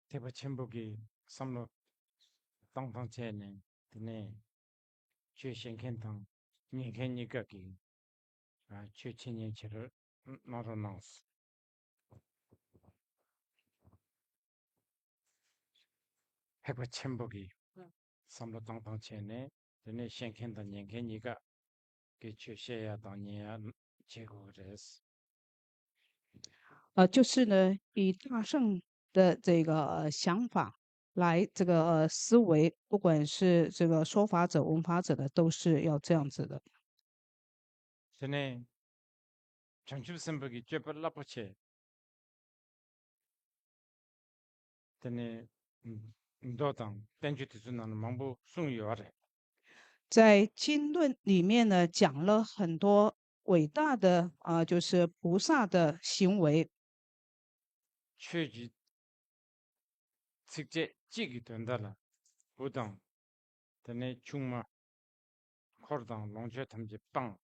대바 첨복이 삼로 땅땅체네 드네 최신켄탕 니켄니까기 최친년체를 나로나스 대바 첨복이 삼로 땅땅체네 드네 신켄탕 니켄니까 그 최셔야 당니야 제고레스 就是呢，以大圣的这个想法来这个思维，不管是这个说法者、闻法者的，都是要这样子的。 드네 장출선복이 쬐벌라포체 드네 도당 땡주티스나는 망부 숭유아래 在经论里面呢，讲了很多伟大的就是菩萨的行为。 최지 직제 찌기 된다라 부당 드네 충마 코르당 롱제 탐지 빵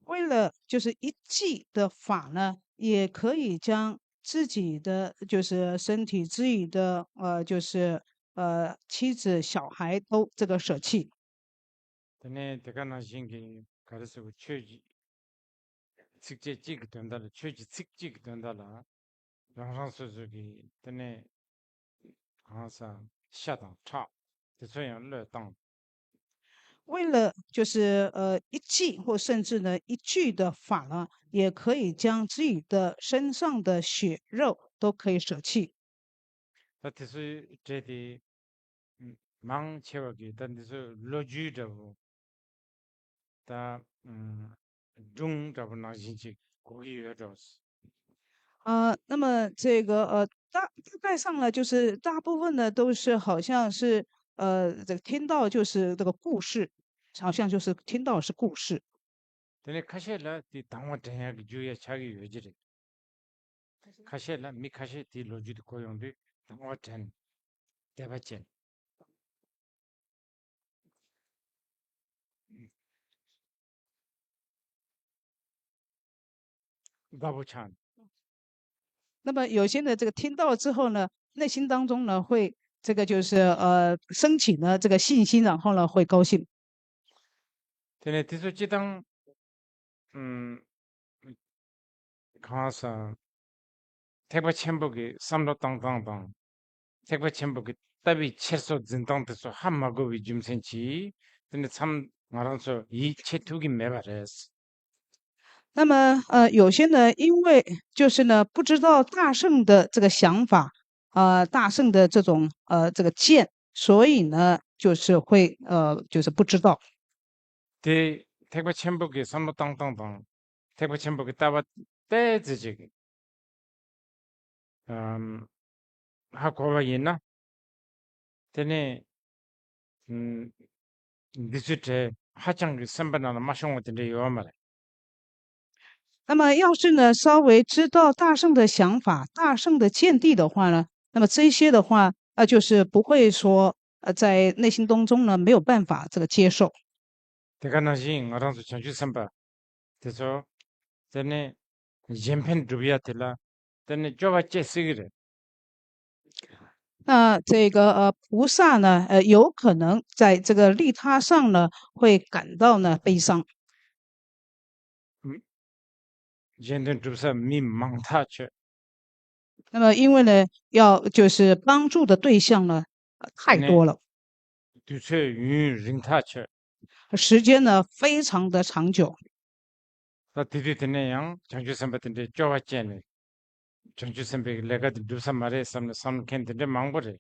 为了就是一记的法呢，也可以将自己的就是身体、自己的就是妻子、小孩都这个舍弃。 드네 대가나 신기 가르스고 최지 직제 찌기 된다라 최지 직찌기 된다라 영상 수수기 드네 항상 샤당 차 대소양 르당 为了就是一记或甚至呢一句的法呢，也可以将自己的身上的血肉都可以舍弃。 다티스 제디 망체와기 단디스 로주다고 다 중다고 나신지 고기 여자스 那么这个大概上呢，就是大部分呢都是好像是这个听到就是这个故事，好像就是听到是故事。 근데 카셰라 디 당와 대야기 주야 차기 여지리 카셰라 미 카셰 디 로주디 고용디 당와 된 대바첸 바보찬 那么有些呢，这个听到了之后呢，内心当中呢会这个就是升起呢这个信心，然后呢会高兴。 근데 디소 지당 음 가사 대바 첨복이 삼로 땅땅땅 대바 첨복이 답이 채소 진땅에서 한마고 위줌센치 근데 참 말아서 이 채투기 매발했어 那么有些呢，因为就是呢不知道大圣的这个想法，大圣的这种这个见，所以呢就是会就是不知道。 대 대바 첨복이 삼로 땅땅땅 대바 첨복이 따바 떼지지 하고가 있나 되네 디지털 하장 선반하는 마숑한테 요말에 那么要是呢稍微知道大圣的想法、大圣的见地的话呢，那么这些的话，就是不会说在内心当中呢没有办法这个接受。 대가나시 알아서 전주 선바 그래서 되네 젬펜 루비아텔라 되네 쪼바째 쓰기래 那这个菩萨呢，有可能在这个利他上呢会感到呢悲伤。 젠든 줍사 미망타체 那么因为呢，要就是帮助的对象呢，太 되네 多了， 두체 유 링타체 时间呢非常的长久。 다 디디 되네 양 전주 선바인데 쪼바째네 전주 선배 내가 줍사 말에 삼 캔데 망보래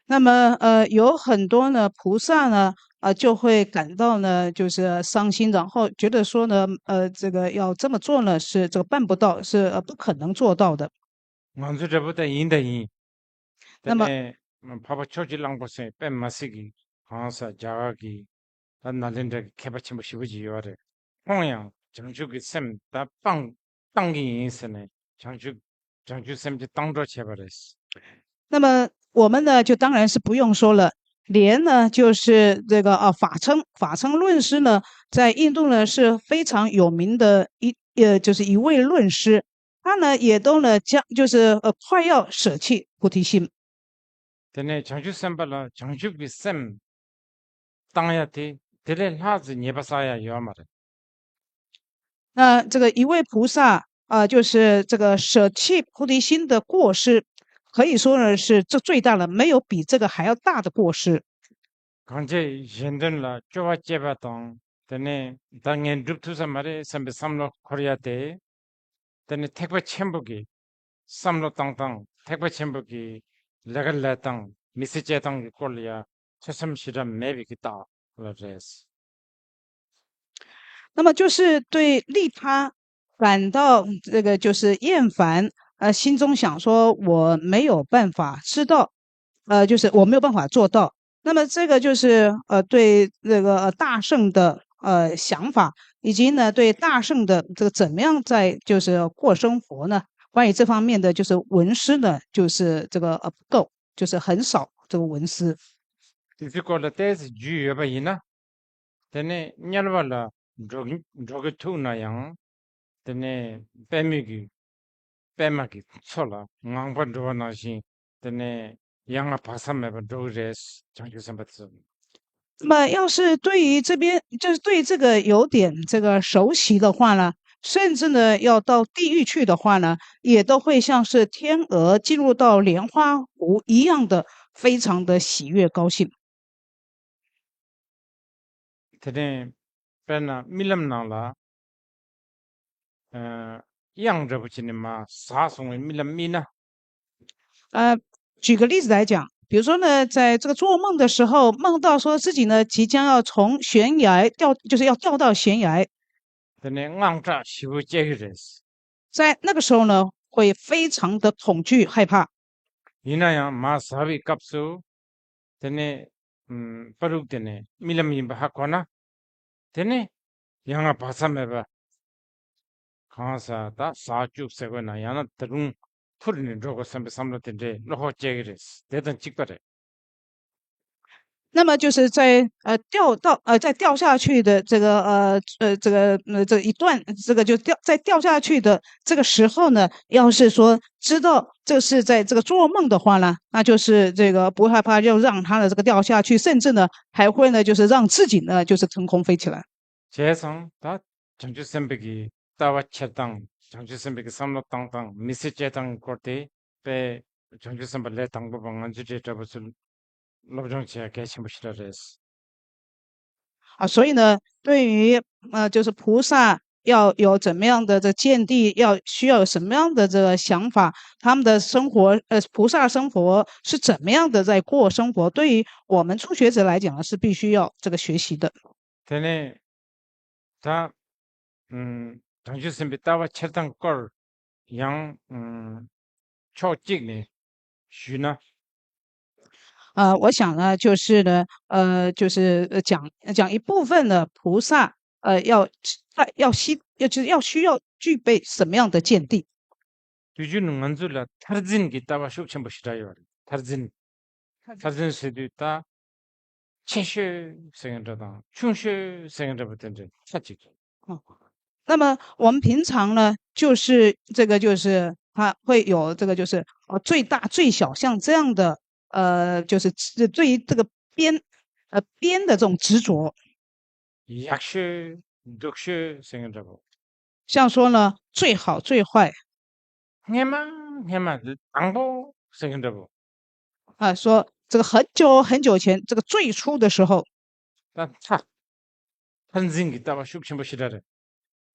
那么有很多呢菩萨呢，就会感到呢就是伤心，然后觉得说呢，这个要这么做呢是这个办不到，是不可能做到的。 만주자보다 인다이 那么 되네 파바 초질랑 보세 뺀 마시기 강사 자가기 난 날린데 개바치 뭐 시부지 요래 홍양 정주기 쌤다빵 땅기 인스네 정주 쌤지 땅도 제발했어 那么我们呢，就当然是不用说了。连呢，就是这个法称论师呢，在印度呢是非常有名的就是一位论师他呢也都呢就是快要舍弃菩提心。 되네 장주 셈발라 장주 비셈 땅야티 되레 하즈 니바사야 요마레 那这个一位菩萨就是这个舍弃菩提心的过失，可以说呢是这最大的，没有比这个还要大的过失。 강제 옌든라 쪼와 제바동 되네 당엔 룹투사 마레 셈베 삼로 코리아데 되네 택배 첨부기 삼로 땅땅 택배 첨부기 레갈라땅 미세제땅 꼴리아 최섬시람 매비기다 그러레스 那么就是对利他感到这个就是厌烦，心中想说我没有办法知道，就是我没有办法做到。那么这个就是对这个大圣的想法，以及呢对大圣的这个怎么样在就是过生活呢？关于这方面的就是文思呢，就是这个不够，就是很少这个文思。 디스콜라 테스 주여바이나 되네 냐르발라 조기 투나양 되네 빼미기 빼마기 솔라 낭반도나시 되네 양아 바사메바 도레스 장교선바스 那么，要是对于这边就是对这个有点这个熟悉的话呢，甚至呢要到地狱去的话呢，也都会像是天鹅进入到莲花湖一样的，非常的喜悦高兴。 되네 빼나 밀람나라 양저부치니마 사송의 밀람미나 呃，举个例子来讲，比如说呢，在这个做梦的时候，梦到说自己呢即将要从悬崖掉，就是要掉到悬崖， 되네 낭자 시부제기레스 在那个时候呢，会非常的恐惧害怕。 이나야 마사비 kap수 되네 빠룩 되네 밀람미바 하거나 되네 양아 바사메바 강사다 사쭉 세거나 야나 드릉 푸르니 로고 삼베 삼로텐데 로호 제기레스 대단 찍바레 那么就是在再掉下去的这一段，这个就掉下去的这个时候呢，要是说知道这是在这个做梦的话呢，那就是这个不害怕，就让他的这个掉下去，甚至呢还会呢就是让自己呢就是腾空飞起来。 재성 다 장주 셈베기 따와 쳇당 장주 셈베기 삼로 땅땅 미세 쳇당 거때 빼 장주 셈벌레 당부 방안 주제 잡을 로정치야 개침부시라레스 所以呢，对于就是菩萨要有怎么样的这见地，需要有什么样的这个想法，他们的生活，菩萨生活是怎么样的在过生活，对于我们初学者来讲呢，是必须要这个学习的。 되네 다 장주 셈베 따와 쳇당 걸양 초직네 쉬나 我想呢，就是呢，就是讲一部分的菩萨，要需要具备什么样的见地。 뒤주는 만줄라 타르진 기타와 쇼침부시라요 타르진 타르진 세두다 채슈 생각하다 충슈 생각하던데 사직죠 那么我们平常呢，就是这个就是它会有这个就是最大最小像这样的就是对于这个边的这种执着， 약슈 독슈 생각하고 像说呢最好最坏 해마 당보 생각하고 说这个很久很久前这个最初的时候， 타 타르진 기타와 쇼침부시라래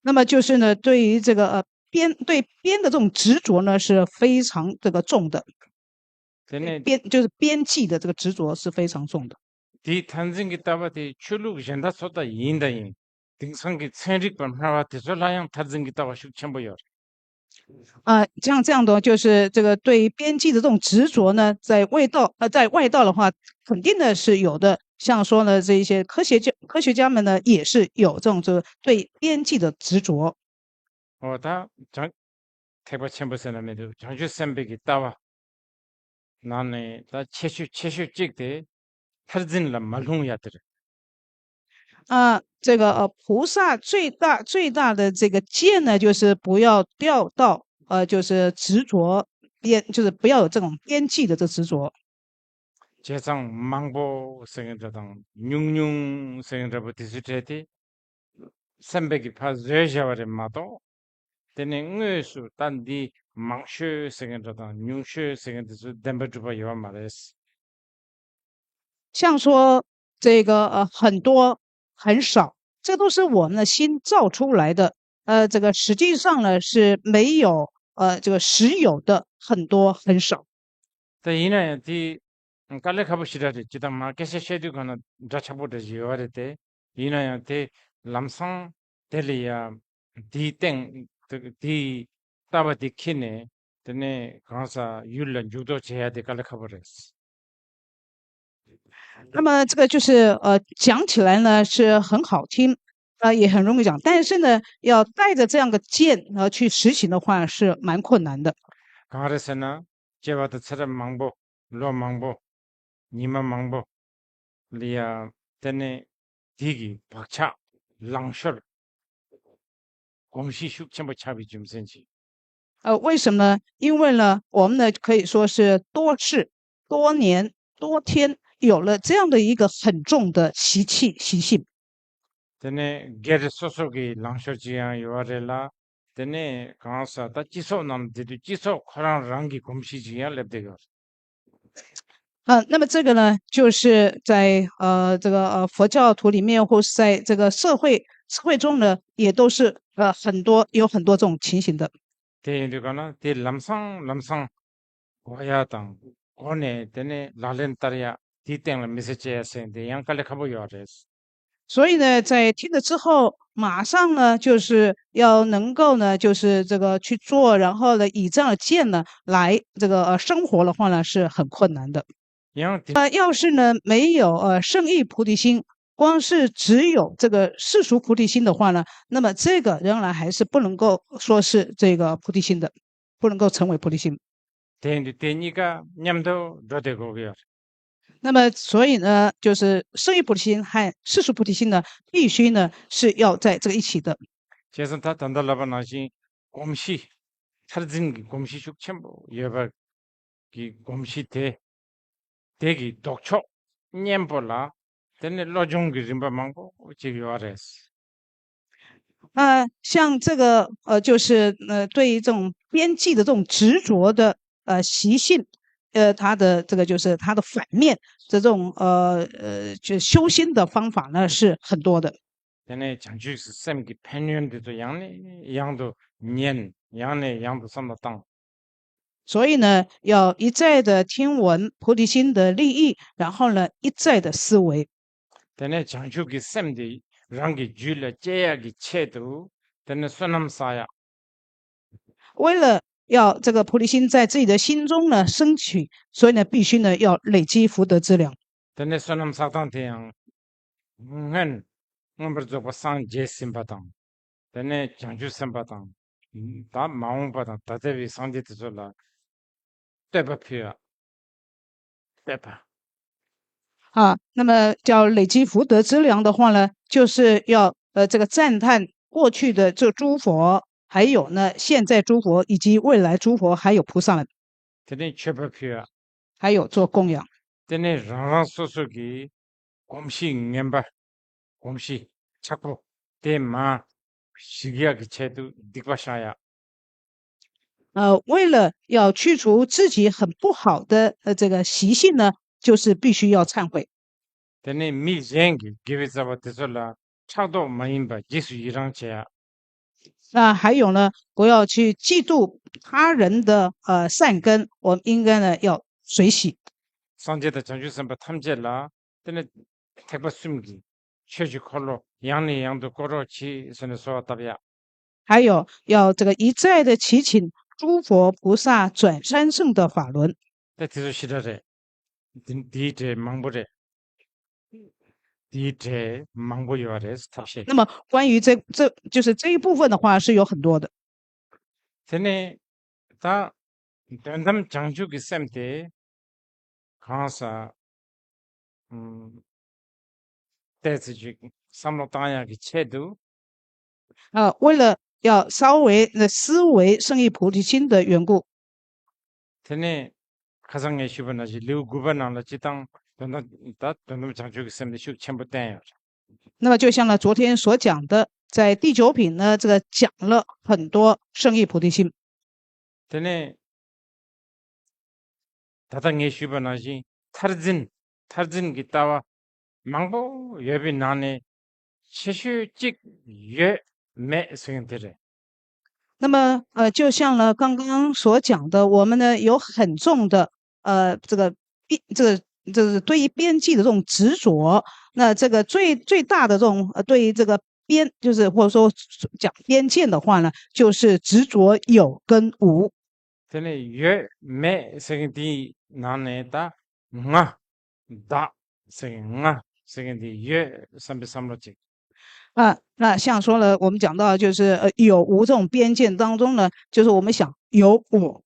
那么就是呢对于这个对边的这种执着呢是非常这个重的， 되네 就是边际的这个执着是非常重的。 디 타르진 기타와 디 출룩 젠다 쏟다 인다인 등성기 천릭 번하와 디솔라양 타르진 기타와 쇼침부여 像这样的就是这个对于边际的这种执着呢，在外道的话，肯定的是有的。像说呢，这一些科学家们呢，也是有这种对边际的执着。 다 태바 첨부선함에도 장주 셈백이 따와 나네 다 채슈 찍대 타르진라 말홍야들 这个菩萨最大的这个戒呢，就是不要掉到就是执着就是不要有这种边际的这执着。 제상 망보 생각하던 융융 생각하고 디스트레티 삼백이 파즈레샤와레 마도 때는 응외수 딴디 망슈 생각하던 융슈 생각해서 덴버주바 요한 말레스 像说这个很多很少，这都是我们的心造出来的。这个实际上呢是没有这个实有的很多很少。 때 이나야 디 깔레 카부시라리 지다 마케세 쉐디거나 자차보데 요아레테 이나야 디 람상 델리야 디땡 디 따바디 키네 드네 강사 율란 유도 제야데 깔레 카버레스 那么这个就是讲起来呢是很好听，也很容易讲，但是呢要带着这样的剑去实行的话是蛮困难的。 강아레세나 제와도 차람 망보 로 망보 니마 망보 리아 드네 디기 박차 랑셔 공시 숙천부 차비 좀 센지 为什么呢？因为呢，我们呢可以说是多次、多年、多天有了这样的一个很重的习性。 드네 게르 소속이 랑셔지야 요아레라 드네 강사 다 지소 남들이 지소 코랑 랑기 공시지야 랩데요 那么这个呢，就是在这个佛教徒里面，或是在这个社会中呢，也都是有很多这种情形的。 데리거나 데 람상 고야당 고네 데네 라렌타리아 디땡라 메시지야 센데 양칼레 카보 요아레스 所以呢，在听了之后，马上呢就是要能够呢，就是这个去做，然后呢以这样的剑呢来这个生活的话呢是很困难的。양要是呢没有圣意菩提心，光是只有这个世俗菩提心的话呢，那么这个仍然还是不能够说是这个菩提心的，不能够成为菩提心。 데니가 냠도 로데고요 那么所以呢，就是圣意菩提心和世俗菩提心呢，必须呢是要在这个一起的。 제선 다 단달라바나시 곰시 차르진 곰시 숙천부 여바 기 곰시 대 대기 독초 냠볼라 데네 로종기 림바망고 지기와레스 像这个就是对于这种边际的这种执着的习性，它的这个就是它的反面这种就修心的方法呢是很多的。 데네 장주스 쌤기 팬년들도 양네 양도 년 양네 양도 삼다땅 所以呢，要一再的听闻菩提心的利益，然后呢一再的思维。 데네 장주기 쌤디 랑기 줄라 제야기 체도 데네 소남사야 为了要这个菩提心在自己的心中呢升起，所以呢必须呢要累积福德资粮。 데네 소남사탄테양 응 응버저 바상 제심바당 데네 장주 쌤바당 다 마음바당 다데비 상디트졸라 때바피야 때바 那么叫累积福德资粮的话呢，就是要这个赞叹过去的这诸佛，还有呢现在诸佛以及未来诸佛，还有菩萨们， 데네 최바피야 还有做供养。 데네 라랑 소속이 곰시 냠바 곰시 찾고 대마 시기하기 체도 닉바샤야 为了要去除自己很不好的这个习性呢，就是必须要忏悔。 데네 미쟁기 기베자바 데솔라 차도 마임바 예수 이랑체야 那还有呢，不要去嫉妒他人的善根，我们应该呢要随喜。 상제다 장주선바 탐제라 데네 택바 숨기 최주 콜로 양리 양도 꼬로치 선에 소왔다비야 还有要这个一再的祈请诸佛菩萨转三圣的法轮。 데티소 시라레 디테 망보레 디테 망보요아레스 탑시 那么关于这就是这一部分的话是有很多的。 데네 다 던담 장주기 쌤때 강사 데스지 삼로타야기 체도 为了要稍微思维圣意菩提心的缘故。 테네 가상의 슈번나지 리우 구번나라 지당 돈도 장주기 셈데 슈 첨부 땡요. 那么就像呢昨天所讲的，在第九品呢，这个讲了很多圣意菩提心。 테네 다당의 슈번나지 타르진 기타와 망보 예비 나네 최슈직 예매 생들에. 那么就像呢刚刚所讲的，我们呢有很重的这个这个对于边际的这种执着。那这个最大的这种对于这个边，就是或者说讲边界的话呢，就是执着有跟无。 테네 예매 생디 나네다 다 생디 예 삼비삼로직. 那像说了，我们讲到就是有无这种边界当中呢，就是我们想有我。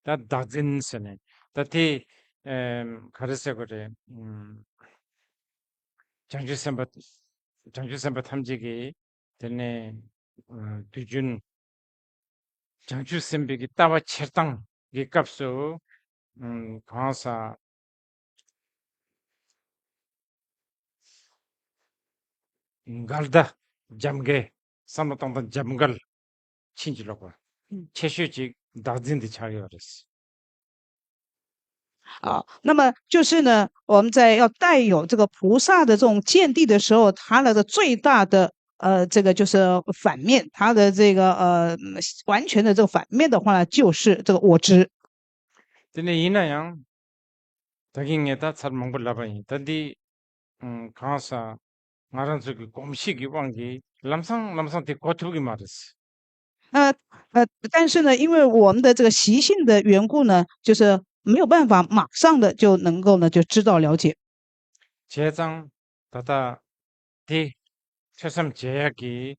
다 다진스네. 다티 가르세 그래. 장주선바 탐지기 되네. 두준 장주선비기 따와 칠당 이 값수 강사 갈다 잠게 삼로당단 잠갈 친지라고. 최슈직 다진디 차려졌어. 那么就是呢，我们在要带有这个菩萨的这种见地的时候，它的最大的这个就是反面，它的这个完全的这个反面的话呢，就是这个我执。 근데 이나양 다깅에다 살망불 라바니 단디 강사 나란서 그 공식이 왕기 람상 대 고투기 말았어. 但是呢，因为我们的这个习性的缘故呢，就是没有办法马上的就能够呢就知道了解。 제장 다다 디 최삼 제약이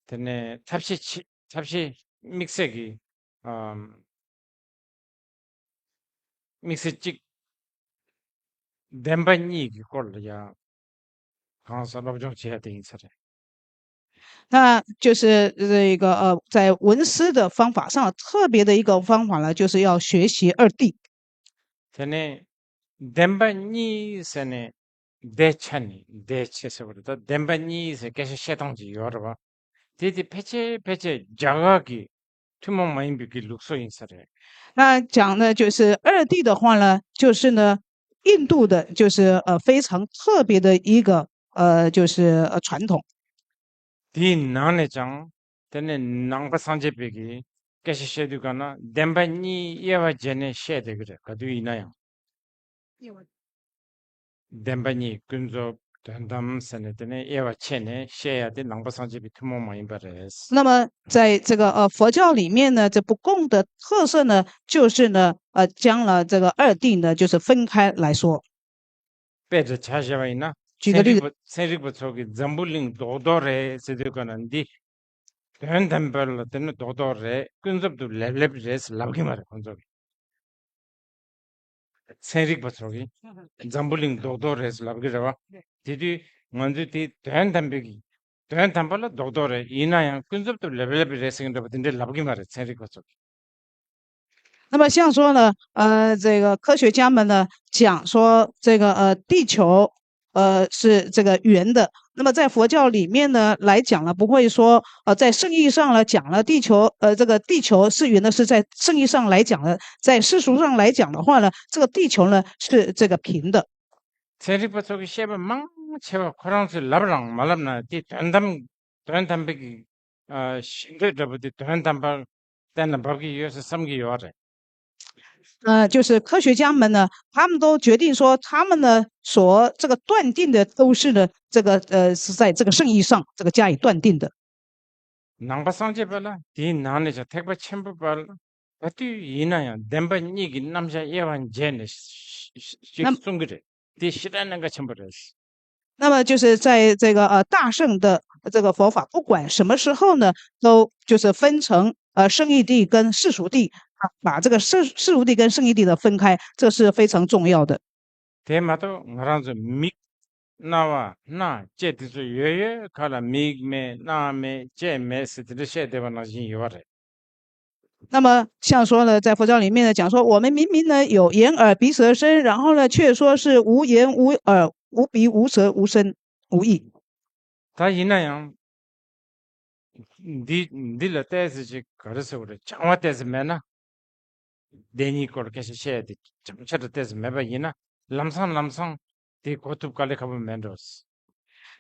되네 탑시 믹스기 믹스직 덴바니 꼴이야. 강사 로정 제야 돼 인사래. 那就是这个在文思的方法上，特别的一个方法呢，就是要学习二谛。 되네 덴바니 세네 대체서부터 덴바니세 계속 시동지 열어봐. 디디 패체 자각이 투몽 마인비기 룩소 인사래. 那讲呢，就是二谛的话呢，就是呢，印度的，就是非常特别的一个就是传统。 디 나네장 되네 낭바 산제비기 계속 쉐두가나 덴바니 예와 제네 쉐데 그래. 가도 이나야. 덴바니 근조 단담 세네드네 예와 체네 쉐야데 낭바 산제비 투몽 마인바레스. 那么在这个佛教里面呢，这不共的特色呢，就是呢将了这个二谛呢，就是分开来说。 빼저 자샤와이나 举个例子， 생리부 속에 잠불링 도도레 세드가난디 된담벌 때는 도도레 근접도 랩랩레스 라게 말해 건조기. 생리부 속에 잠불링 도도레스 라게 잡아. 디디 먼저 디 된담백이 된담벌 도도레 이나양 근접도 랩랩레스 근데 라게 말해 생리부 속에. 那么像说呢，这个科学家们呢讲说这个地球是这个圆的。那么在佛教里面呢来讲呢，不会说在圣义上呢讲了地球这个地球是圆的，是在圣义上来讲的。在世俗上来讲的话呢，这个地球呢是这个平的。 생리부 속에 쉐바 망체와 코랑스 라브랑 말랍나 디 된담백이 신뢰더부디 된담벌 때는 법기 위해서 삼기 요하래. 就是科学家们呢，他们都决定说，他们呢所这个断定的都是呢，这个是在这个圣意上这个加以断定的。 낭바상제발라 디 나네자 택바 첨부발 어디 이나야 덴바니기 남자 예완 제네 식송그래 디 시라는가 첨부레스. 那么就是在这个大圣的这个佛法，不管什么时候呢，都就是分成圣义谛跟世俗谛把这个世俗谛跟圣义谛的分开，这是非常重要的。 대마도 나란서 나와 나 제티서 예예 칼라 미그메 나메 제메스 드르셰데바나진 요아레 那么像说呢，在佛教里面呢讲说，我们明明呢有眼耳鼻舌身，然后呢却说是无眼无耳无鼻无舌无身无意。 다 이나양 딜라 테스지 가르서 그래 장와 테스 메나 데니 거르케시 셰데 장차르 테스 메바 이나 람상 디 고투 칼레 카브 멘도스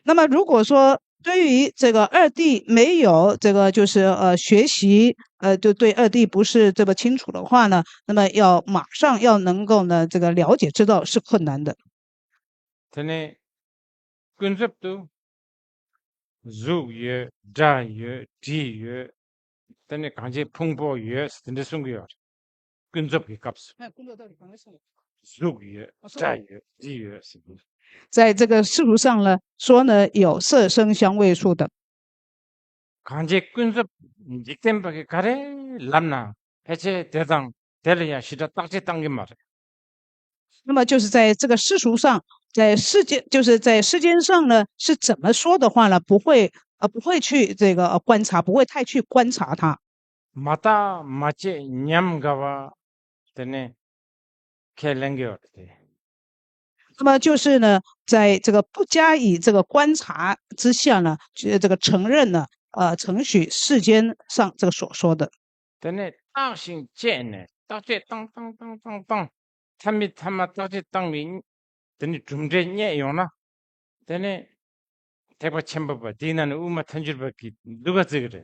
那么如果说对于这个二弟没有这个就是学习就对二弟不是这么清楚的话呢，那么要马上要能够呢这个了解知道是困难的。 테네 근접도 주예 자예 디예 테네 강제 풍보예 스텐데 숭기요 근접기 값 주예 자예 디예 在这个世俗上呢说呢有色声香味触等。 강제 근접 직tem밖에 가래 람나 해체 대당 델리아 시다 딱지 당긴 말 那么就是在这个世俗上，在世界就是在世间上呢是怎么说的话呢？不会去这个观察，不会太去观察它。 마타 마체 냠가와 테네 켈랭겨 那么就是呢，在这个不加以这个观察之下呢，这个承认呢，承许世间上这个所说的。 테네 땅신 제네 딱지 땅땅땅땅땅 참미 참마 딱지 땅미 테네 줌제냐 요나 테네 대바 챔버바 디나는 우마 탄줄바기 누가 쓰그래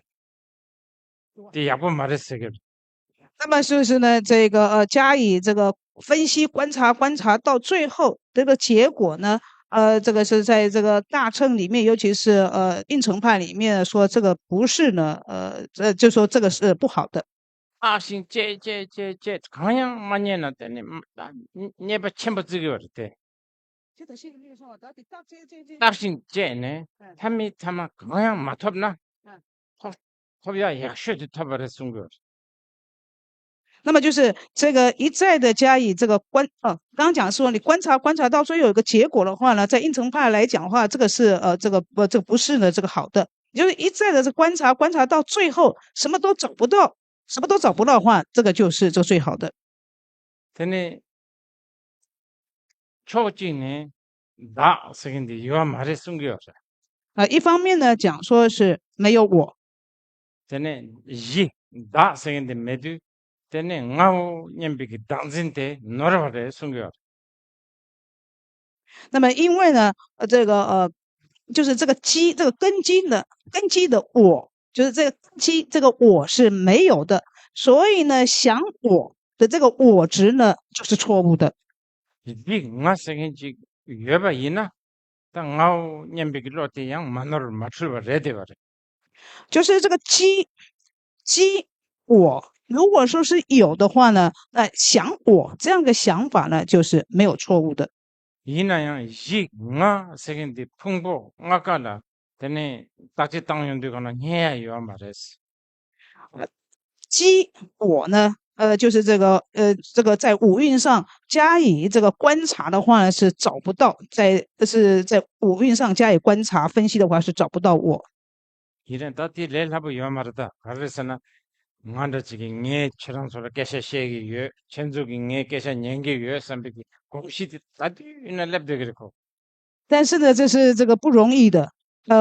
디 약본 말했어 그 那么就是呢，这个加以这个分析、观察到最后这个结果呢，这个是在这个大乘里面，尤其是应成派里面说这个不是呢，就说这个是不好的。 아신 제 그냥 만년나 때네 네바 챔버 쓰기로 때 딱신 제네 참미 참마 그냥 마톱나 톱야 약셔도 타버려 쓴거 那么就是这个一再的加以这个刚刚讲说你观察到最后有一个结果的话呢，在应成派来讲的话，这个是这个不是呢这个好的，就是一再的观察到最后什么都找不到的话，这个就是这最好的。 근데 초진에 나 세긴데 이거 말에 숨겨一方面呢讲说是没有我， 근데 이나 세긴데 메두 근데 나우 냠비기 당진데 너라바래 숨겨 那么因为呢这个就是这个根基的我，就是这个这个我是没有的，所以呢想我的这个我执呢就是错误的。 이빅 나 세긴지 여바 이나 당 나우 냠비기 로테 양 만너를 맞출바 레데바래 就是这个基我，如果说是有的话呢，那想我这样的想法呢，就是没有错误的。 이나양 이나 세긴데 풍보 나까라 근데 딱지 땅연도 가는 해야 요 말했어 基我呢，就是这个在五蕴上加以这个观察的话呢，是找不到，在五蕴上加以观察分析的话是找不到我。 이런 따티 렐하부 요 말다 그래서나 만다지기 녜 처럼서로 깨셔 셰기 요 천족이 녜 깨셔 년기 요 삼비기 공시디 따디나 랩데 그렇고 但是呢，这是这个不容易的。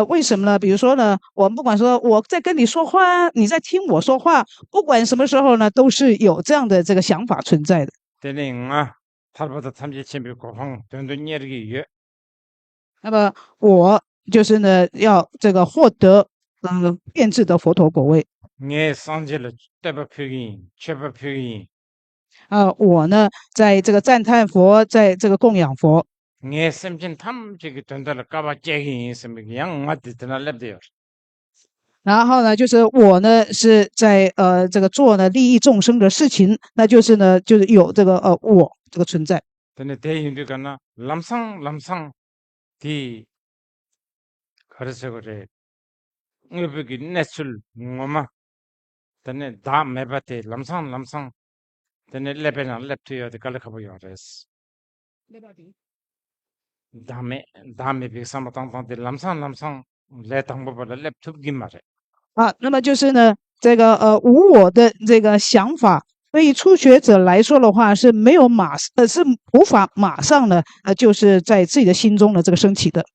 为什么呢？比如说呢，我们不管说我在跟你说话，你在听我说话，不管什么时候呢，都是有这样的这个想法存在的。 때링아 탈바다 탐지 챔비 고황 돈돈 예르기 요 那么我就是呢，要这个获得变质的佛陀果位。 녜 상젤 때바 표기 최바 표기 我呢，在这个赞叹佛，在这个供养佛。 녜 샘진 탐지기 돈달 까바 째기 삼비기 양 맞디나 랩데요 然后呢，就是我呢是在这个做呢利益众生的事情，那就是呢就是有这个我这个存在。 근데 대인도 가나 람상 디 그래서 그래 응비기 내출 뭐마 근데 다 매바테 람상 근데 레베나 랩트여 데 갈라카보요 레스 다음에 다음에 비상마땅땅데 람상来当不不的 laptop 给买的，啊，那么就是呢，这个无我的这个想法，对于初学者来说的话是没有是无法马上呢就是在自己的心中的这个升起的。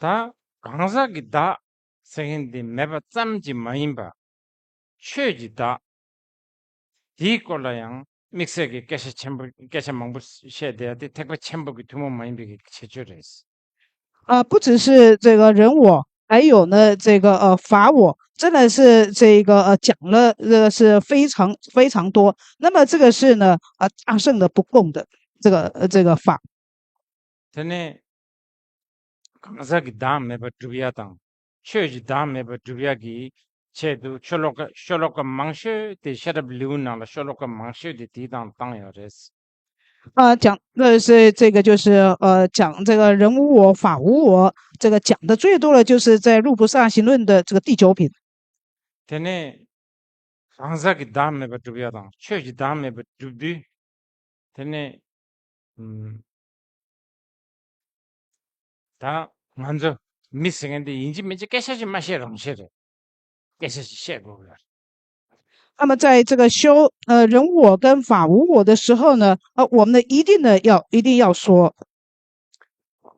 다 강사기 다 생인데 매번 짬지 마인바 최지다 디콜라양 믹스기 깨시 첨부 깨시 망부 쉐데데 택배 첨부기 두모 마인비기 체줄레스 不只是这个人我，还有呢这个法我，真的是这个讲了这个是非常非常多。那么这个是呢大圣的不共的这个法。 전에 강사기 다 매번 두비야당 최지 다 매번 두비야기 체도 셜록가 망셔 데 셔럽 리우나라 셜록가 망셔 데 디당 땅여레스 讲的是这个就是讲这个人无我法无我，这个讲的最多的就是在《入菩萨行论》的这个第9品。 전에 강사기 다 매번 두비야당 최지 다 매번 두비 전에 다 먼저 미싱인데 인지 맨지 깨셔지 마셔랑 셔래 깨셔지 셔고 那么在这个修人无我跟法无我的时候呢，我们呢一定要说，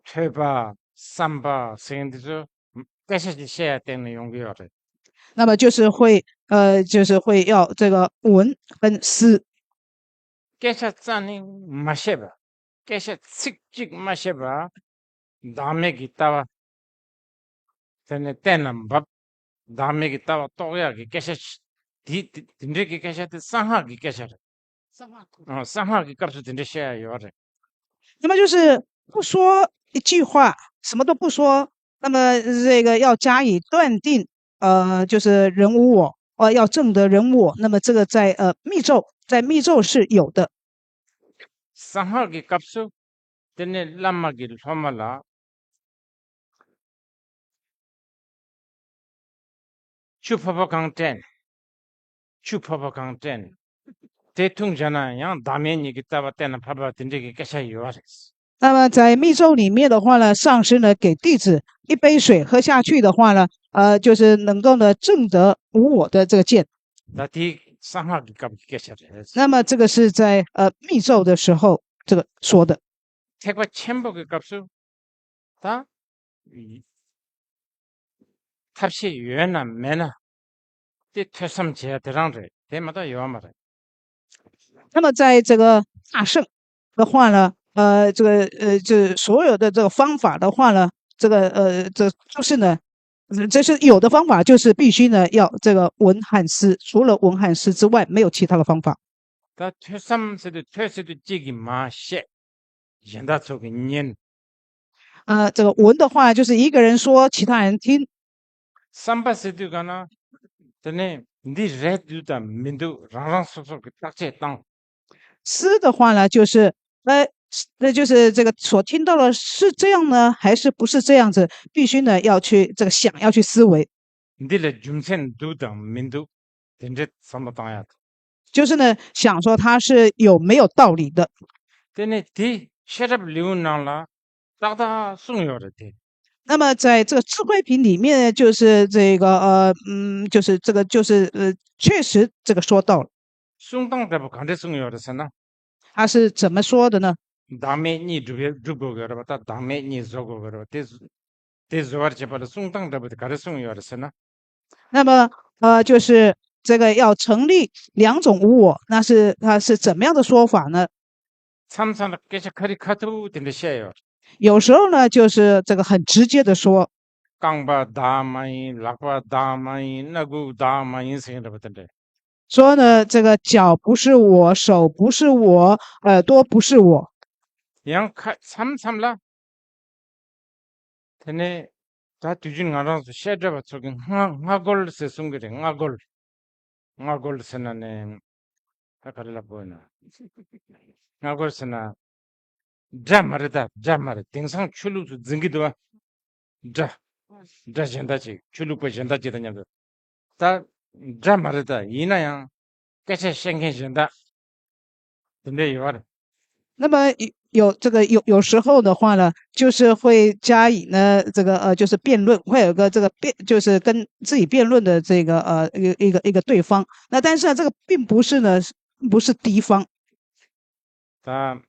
퇴바 삼바 생인데서 깨셔지 셔야 되는 용기여래 那么就是会要这个闻跟思。 깨셔 짜니 마셔봐 깨셔 칙직 마셔봐 다음에 기타와 전에 때는 밥 다음에 기타와 또야기 깨셔 딘데기 깨셔도 상하기 깨셔래 상하기 값을 딘데 셔야 요래 那么就是不说一句话，什么都不说，那么这个要加以断定，就是人无我，要证得人无我，那么这个在密咒是有的。 상하기 값을 전에 람마기를 소말라 추파바 강텐 대통잖아 양 다면이 기타바 때는 파바 딘데기 깨셔 요래스 那么在密咒里面的话呢，上师呢给弟子一杯水喝下去的话呢，就是能够呢证得无我的这个见。 나디 상하기 값이 깨셔래 那么这个是在密咒的时候这个说的。 택바 첨부의 값을 다 탑시 유연나 매나 띠 퇴삼 제야 대랑래 대마다 요아마래 那么在这个大圣的话呢，这所有的这个方法的话呢，这就是呢，这是有的方法就是必须呢要这个闻汉思，除了闻汉思之外，没有其他的方法。 다 퇴삼세도 퇴세도 찌기 마셰 연다 속에 년 这个闻的话就是一个人说，其他人听。 삼바세도 가나 전에 니 레드다 민도 랑랑 속속 딱제 땅 思的话呢，就是那就是这个所听到的是这样呢，还是不是这样子？必须呢要去这个想，要去思维。 니레 줌센 두다 민도 된제 삼바 땅야 就是呢想说它是有没有道理的。 전에 디 셔럽 리운나라 딱다 숭요래 디 那么在这个智慧品里面，就是这个就是这个就是确实这个说到了， 숭땅대부 간데 숭요래서나 他是怎么说的呢？ 다음에 니 두고 그러다 다음에 니 저거 그러 대 저월 제발 숭땅대부 가르 숭요래서나 那么就是这个要成立两种无我，那是它是怎么样的说法呢？ 참사나 깨시 카리카투 된데 셔요 有时候呢，就是这个很直接的说， 깡바 다마이 락바 다마이 나구 다마이 생각해봤던데 说呢这个脚不是我，手不是我，耳朵不是我。 양 삼삼라 되네 다 뒤진 알아서 셔드바 속에 하골 세송그래 하골 세나네 하갈라 보이나 하골 세나 자마르다 자마르 땡상 출루도 증기도 자 젠다지 출루고 젠다지 되냐도 다 자마르다 이나양 깨체 생긴 젠다 근데 이말 那么有时候的话呢，就是会加以呢这个就是辩论，会有个这个就是跟自己辩论的这个一个对方。那但是呢，这个并不是呢不是敌方。 다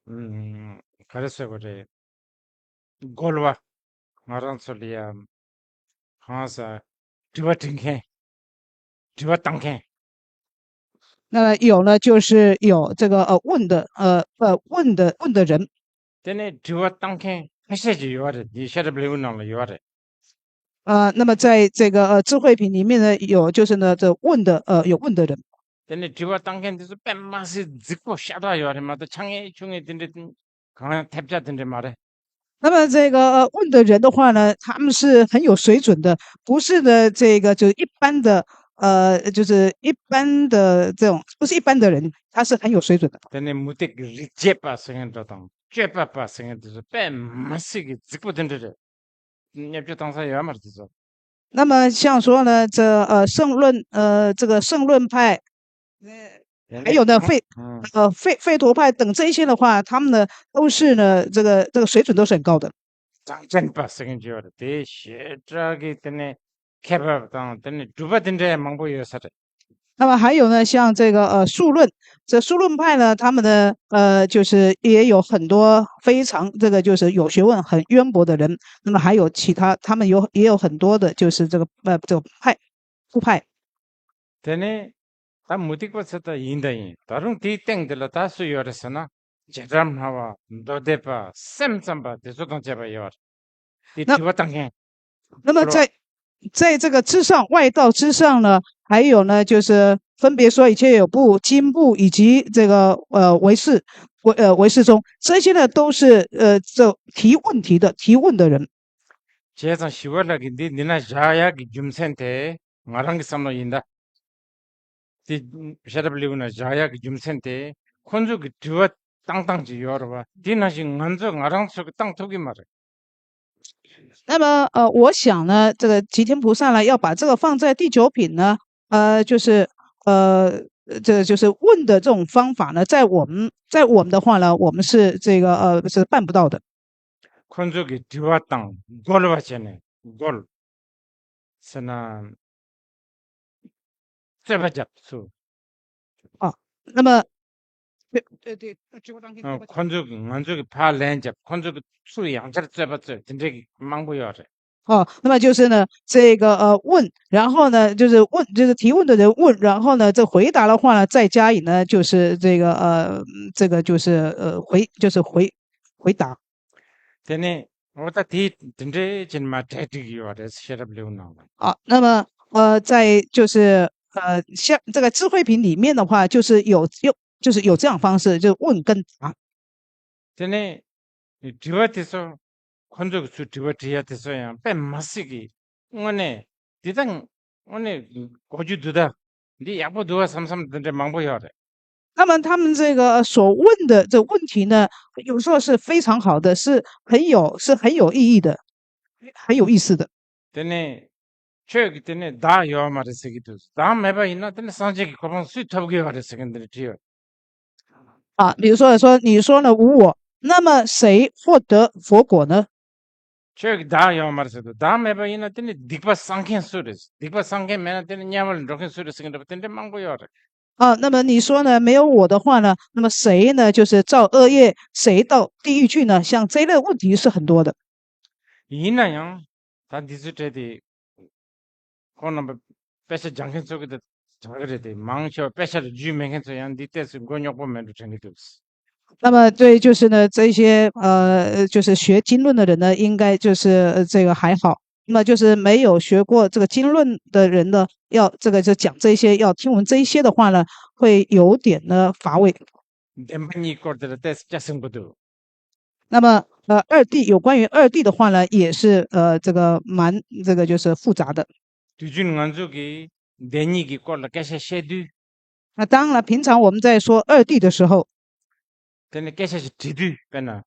그랬어요 그래 골와 말한 소리야 항상 뒤바팅해 뒤바땅해 那么有呢，就是有这个问的人。 근데 뒤바땅해 해세지 요래 니 셔를 배우는 요래 那么在这个智慧品里面呢，有就是呢这有问的人。 근데 뒤바땅해 데서 뺨맛이 듣고 샤다 요래 마도 창에 중에 든데 강한 탭자 든데 말해 那么这个问的人的话呢，他们是很有水准的，不是的这个就是一般的就是一般的这种，不是一般的人，他是很有水准的。 근데 무대 리제빠 생각도 쬐빠빠 생각도 뺨맛이 듣고 든데 냅죠 당사 요 말이죠 那么像说呢，这圣论这个圣论派，还有呢费陀派等这一些的话，他们呢都是呢这个水准都是很高的。 장전 발생인 줄 알았대. 시작이 때문에 개발당 때문에 두바든데 망보여서래. 那么还有呢，像这个数论，这数论派呢，他们的就是也有很多非常这个就是有学问、很渊博的人。那么还有其他，他们也有很多的，就是这个副派。 때문에 다 무디 것다 인다인. 다른 뒤땡들라 다 수요랬으나 제람 나와 너대바 쌤쌈바 대소동 제바요. 이 那 두바당해. 那么 그러 在这个之上，外道之上呢，还有呢，就是分别说以前有部、经部以及这个唯识中，这些呢都是这提问的人。 제상 10월락인데 니나 자야기 줌센테 말한게 삼로 인다. 디 샤르블리우나 자야기 줌센테 콘주기 두바 땅땅지 여러봐. 디나시 먼저 나랑서 땅 토기 말해. 那么我想呢，这个吉天菩萨呢，要把这个放在第九品呢，就是这就是问的这种方法呢，在我们的话呢，我们是这个是办不到的。 콘족이 뒤왔당 골 왔잖아 골 스나 쇠바잡수 啊，那么对，콘족이 만족이 팔렌잡 콘족이 수 양자를 쇠바잡 진짜기 망보여래 那么就是呢，这个问，然后呢就是问，就是提问的人问，然后呢这回答的话呢，再加以呢就是这个这个就是就是回答。 되네 오다 디 진짜 진마 대디기요래 셔럽리우나 那么在就是像这个智慧品里面的话，就是就是有这样方式，就问跟答。 되네 뒤와티서 콘족 수 뒤와티야티서야 뺨마시기 오네 디당 오네 고주두다 니 야보 두와 삼삼 든데 망보여래 那么他们这个所问的这问题呢，有时候是非常好的，是很有意义的，很有意思的。 되네 최기 때문에 다 요아 말했으기도 다 매바 있나 때문에 산책이 고방 수입 타보게 말했어 근데 뒤에 比如说你说呢无我，那么谁获得佛果呢？ 최기 다 요아 말했어도 다 매바 있나 때문에 딕바 상캔 수레스 딕바 상캔 매나 때문에 냐말 로켓 수레스 근데 때문에 망고요래 那么你说呢没有我的话呢，那么谁呢就是造恶业，谁到地狱去呢？像这类问题是很多的。 이나양 다 디스테디 코나 패셔 장캔 속에도 저그래디 망쳐 패셔 주맹해서 양 디테스 고녀 보면도 재밌어 那么对，就是呢，这些就是学经论的人呢，应该就是这个还好。那么就是没有学过这个经论的人呢，要这个就讲这些，要听闻这一些的话呢，会有点呢乏味。 엠바니 코르데 테스 자승부도 那么二谛有关于二谛的话呢，也是这个蛮这个就是复杂的。 뒤준 간족이 내니기 꼴라 깨셔 쉐두 那当然，平常我们在说二谛的时候， 근데 깨셔지 디두 빼나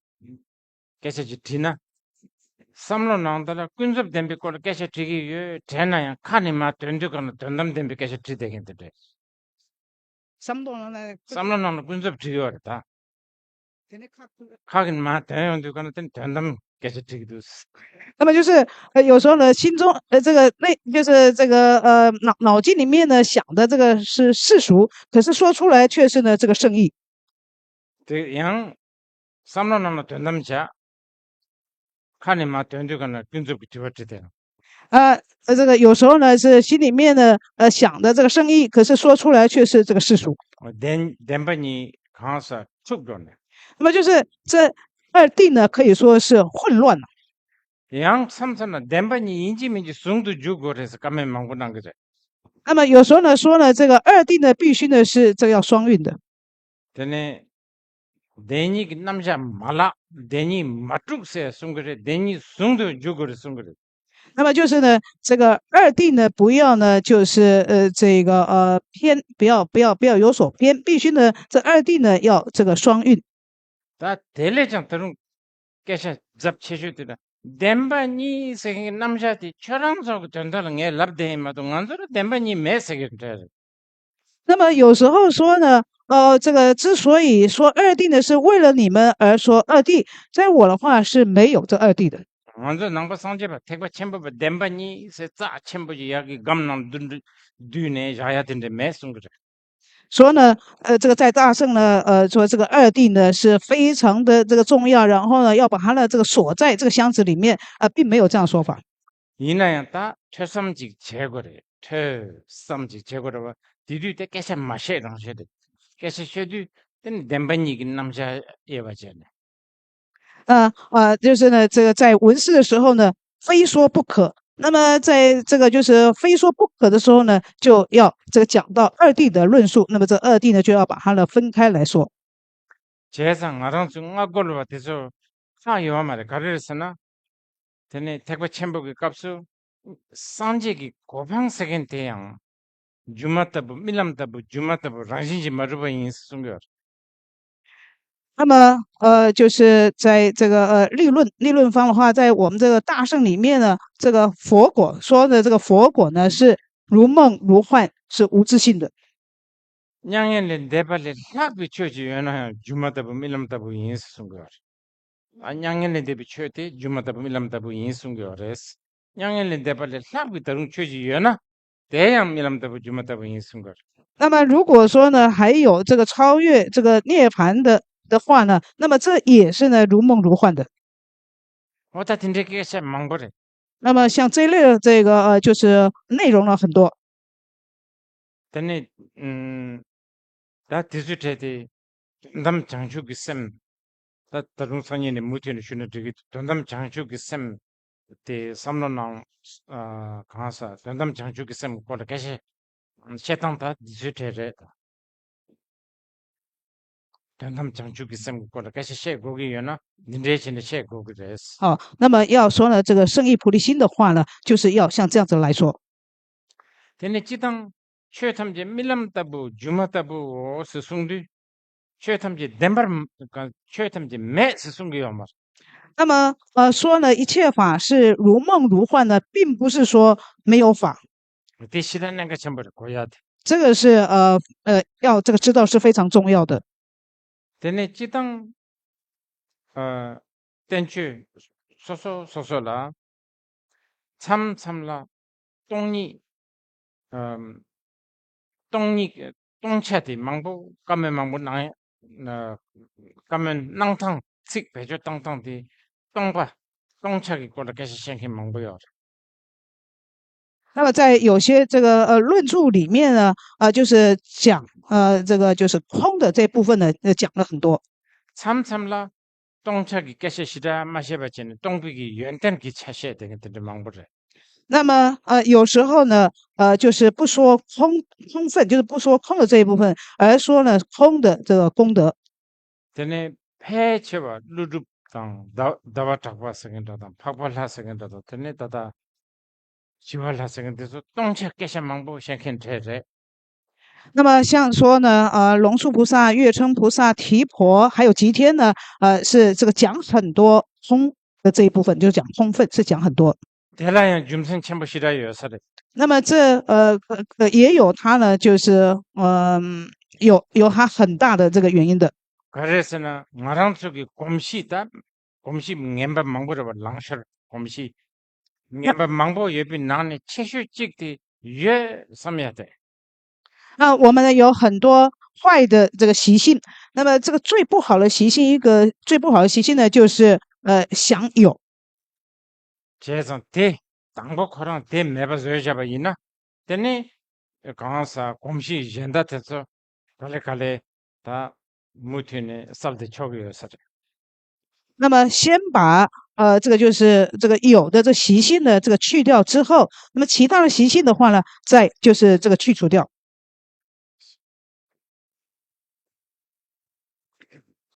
깨셔지 디나 삼로 나온다라 꾼섭 댐비 꼴라 깨셔 디기 되나야 카니마 된적은 된담 댐비 깨셔 디되겠는데 三多人呢， 삼로 나온 꾼섭 디요다 하긴 마 대형도 그는 된담 깨지기도那么就是有时候呢，心中这个就是这个脑筋里面呢想的这个是世俗，可是说出来却是呢这个圣意。 양 삼론하나 된담자 하니 마 된도 그는 균접이 되었대. 这个有时候呢是心里面呢想的这个圣意，可是说出来却是这个世俗。 된반이 강사 축도네. 那么就是这二谛呢可以说是混乱了。 양 삼선은 된반이 인지민지 숭도 주고 그래서 까면 망고난 거죠. 那么有时候呢说呢这个二谛呢必须呢是这个要双运的。 되네 대니 남자 말라 대니 마tuk세 숭거래 대니 숭도 주고 숭거래. 那么就是呢这个二谛呢不要呢就是这个偏，不要有所偏，必须呢这二谛呢要这个双运。 다 델레장 들은 깨셔 잡치슈드라 덴바니 세계 남자티 철랑서 전달은 게 랍데마도 안서로 덴바니 메세게 돼. 那么有时候说呢这个之所以说二谛呢是为了你们而说二谛，在我的话是没有这二谛的。 먼저 남바 상제바 택바 첨부바 덴바니 세자 첨부지 야기 감남 둔네 자야 된데 메슨 거죠. 说呢这个在大圣呢说这个二谛呢是非常的这个重要，然后呢要把它的这个锁在这个箱子里面并没有这样说法。 이나야다 최삼직 제거래 최삼직 제거라 디디 때 깨셔 마셔 당셔도 깨셔 셔도 된 덴바니 남자 예바잖아. 就是呢这个在文士的时候呢非说不可，那么在这个就是非说不可的时候呢就要这个讲到二谛的论述，那么这二谛呢就要把它呢分开来说。 재상 아랑중 아골로 같아서 사요와 말에 가르르스나 되네 택배 첨부의 값수 산지기 고방색인 대양 주마타부 밀람타부 주마타부 랑신지 마르바 인스송거. 那么就是在这个立论方的话，在我们这个大圣里面呢，这个佛果说的这个佛果呢是如梦如幻，是无自性的。 냥엔레 데발레 락비 쳐지 연하 주마타부 밀람타부 인스송거. 냥엔레 데비 쳐때 주마타부 밀람타부 인스송거레스. 냥엔레 데발레 락비 다룬 쳐지 연하 대양 밀람타부 주마타부 인스송거. 那么如果说呢还有这个超越这个涅槃的话呢，那么这也是呢如梦如幻的。 어다 딘데게 세 망보레. 那么像这一类的这个就是内容呢很多。 근데 다 디지털이 남 장축이 셈 다 다른 선인의 무티는 주는 되게 남 장축이 셈때 삼론랑 강사 남 장축이 셈 거를 계시 세상다 디지털에 남 장축이 셈 거를 계시 셰고기여나 닌데진의 셰고기레스. 好，那么要说呢这个圣意菩提心的话呢，就是要像这样子来说。 근데 지당 최탐제 밀람타부 주마타부 스승들 최탐제 덴바르 최탐제 매 스승이요 말. 那么说呢一切法是如梦如幻呢，并不是说没有法， 대시라는 거 전부 고야 돼. 这个是要这个知道是非常重要的。 근데 지당 땡추 소소라 참라 똥이 똥이 똥차디 망보 까면 망보 나 까면 낭탕 식 배조 땅땅디 똥바 똥차기 거를 계시 생긴 망보요. 那么在有些这个论著里面呢就是讲这个就是空的这部分呢讲了很多。 참라 똥차기 계시시다 마셔봤지는 똥비기 연탄 기차셔야 되겠는데 망보래. 那么有时候呢就是不说空分，就是不说空的这一部分，而说呢空的这个功德。 전에 폐체와 루룹당 다와타과 생긴다당 파발하 생긴다도 전에 다다 지발하 생긴데서 똥차 깨셔 망보 생긴 되래. 那么像说呢龙树菩萨、月称菩萨、提婆还有吉天呢是这个讲很多空的这一部分，就是讲空分，是讲很多。 대라양 줌생 첨부시라요 사례. 那么这也有它呢，就是有它很大的这个原因的。 그래서는 나랑 저기 곰시다 곰시 멤버 망보를 랑셔 곰시 要 멤버 망보 예비 나네 채슈 찍디 예 섬야데 我们呢有很多坏的这个习性，那么这个最不好的习性，一个最不好的习性呢，就是想有。 제선 대 당복하랑 대 매버 저잡아 있나 되네 강사 곰시 젠다 됐어 갈래 다 무티네 살데 초기였어 那么先把这个就是这个有的这习性的这个去掉之后，那么其他的习性的话呢，再就是这个去除掉。